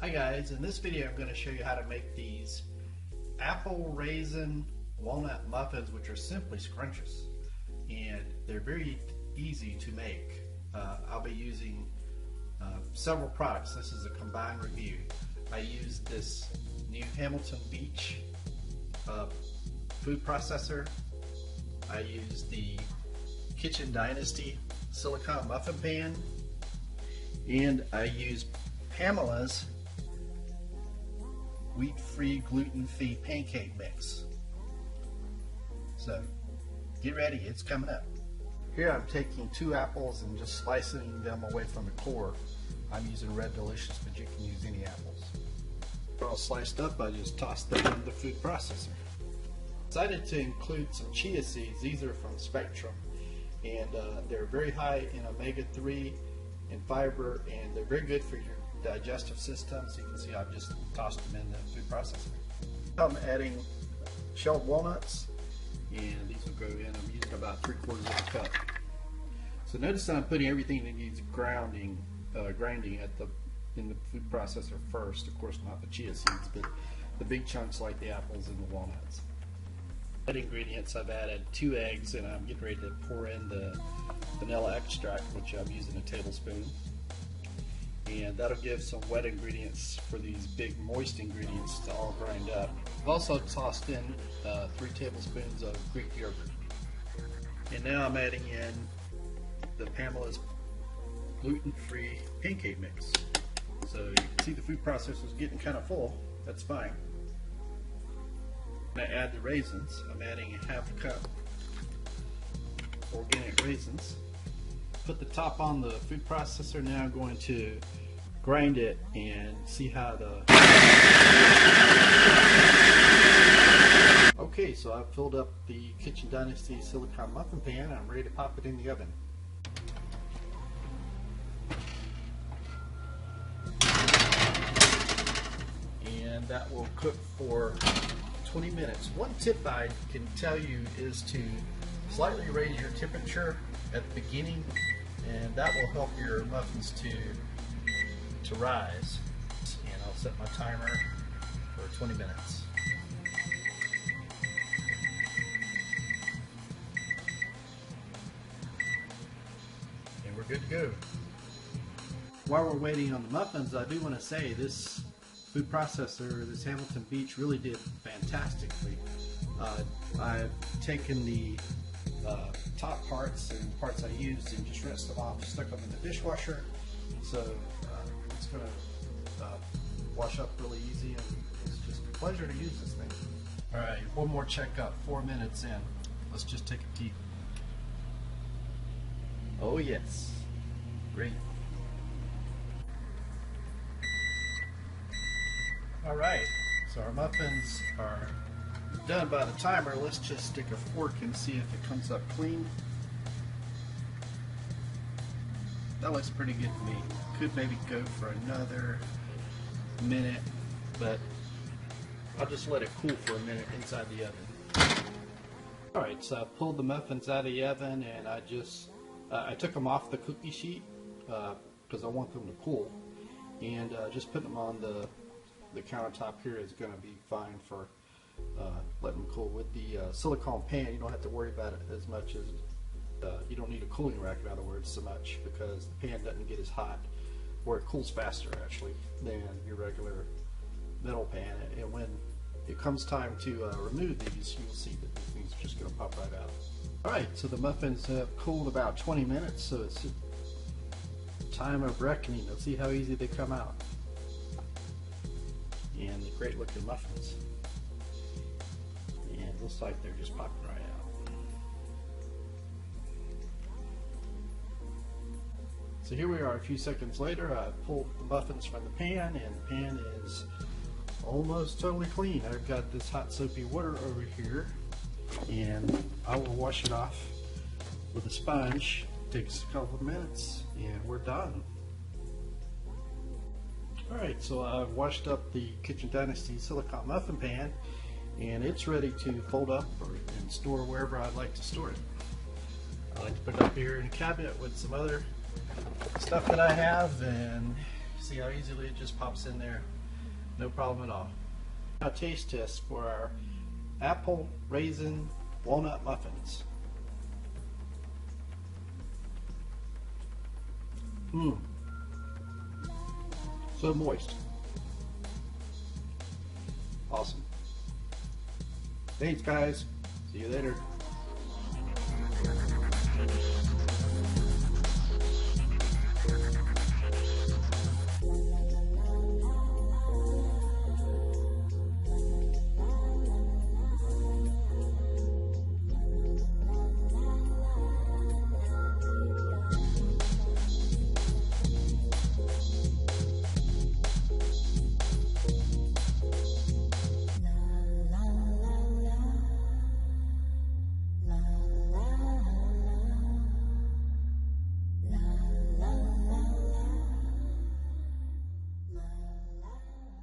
Hi guys, in this video I'm going to show you how to make these apple raisin walnut muffins, which are simply scrumptious, and they're very easy to make. I'll be using several products. This is a combined review. I used this new Hamilton Beach food processor. I used the Kitchen Dynasty silicone muffin pan, and I used Pamela's wheat-free, gluten-free pancake mix. So get ready, it's coming up. Here I'm taking 2 apples and just slicing them away from the core. I'm using Red Delicious, but you can use any apples. They're all sliced up, I just tossed them in the food processor. Decided to include some chia seeds. These are from Spectrum, and they're very high in omega-3 and fiber, and they're very good for your digestive system. So you can see I've just tossed them in the food processor. I'm adding shelled walnuts, and these will go in. I'm using about 3/4 of a cup. So notice that I'm putting everything that needs grinding in the food processor first. Of course, not the chia seeds, but the big chunks like the apples and the walnuts. Ingredients, I've added 2 eggs, and I'm getting ready to pour in the vanilla extract, which I'm using a tablespoon. And that'll give some wet ingredients for these big moist ingredients to all grind up. I've also tossed in 3 tablespoons of Greek yogurt. And now I'm adding in the Pamela's gluten-free pancake mix. So you can see the food processor is getting kind of full. That's fine. I'm going to add the raisins. I'm adding a 1/2 cup organic raisins. Put the top on the food processor. Now I'm going to grind it and see how Okay, so I've filled up the Kitchen Dynasty silicone muffin pan. I'm ready to pop it in the oven. And that will cook for 20 minutes. One tip I can tell you is to slightly raise your temperature at the beginning, and that will help your muffins to rise. And I'll set my timer for 20 minutes. And we're good to go. While we're waiting on the muffins, I do want to say this food processor, this Hamilton Beach, really did fantastically. I've taken the top parts and parts I used and just rinsed them off, stuck them in the dishwasher, so it's going to wash up really easy, and it's just a pleasure to use this thing. Alright, one more checkup, 4 minutes in. Let's just take a peek. Oh yes, great. Alright, so our muffins are done by the timer. Let's just stick a fork and see if it comes up clean. That looks pretty good to me. Could maybe go for another minute, but I'll just let it cool for a minute inside the oven. Alright, so I pulled the muffins out of the oven, and I took them off the cookie sheet because I want them to cool, and just putting them on the countertop here is going to be fine for letting them cool. With the silicone pan, you don't have to worry about it as much as you don't need a cooling rack, in other words, so much, because the pan doesn't get as hot, or it cools faster actually than your regular metal pan. And when it comes time to remove these, you'll see that these things are just going to pop right out. Alright, so the muffins have cooled about 20 minutes, so it's time of reckoning. Let's see how easy they come out. And the great looking muffins. And it looks like they're just popping right out. So here we are a few seconds later. I pulled the muffins from the pan, and the pan is almost totally clean. I've got this hot soapy water over here, and I will wash it off with a sponge. Takes a couple of minutes and we're done. Alright, so I've washed up the Kitchen Dynasty silicone muffin pan, and it's ready to fold up and store wherever I'd like to store it. I like to put it up here in a cabinet with some other stuff that I have, and See how easily it just pops in there? No problem at all. Now taste test for our apple, raisin, walnut muffins. So moist. Awesome. Thanks guys. See you later.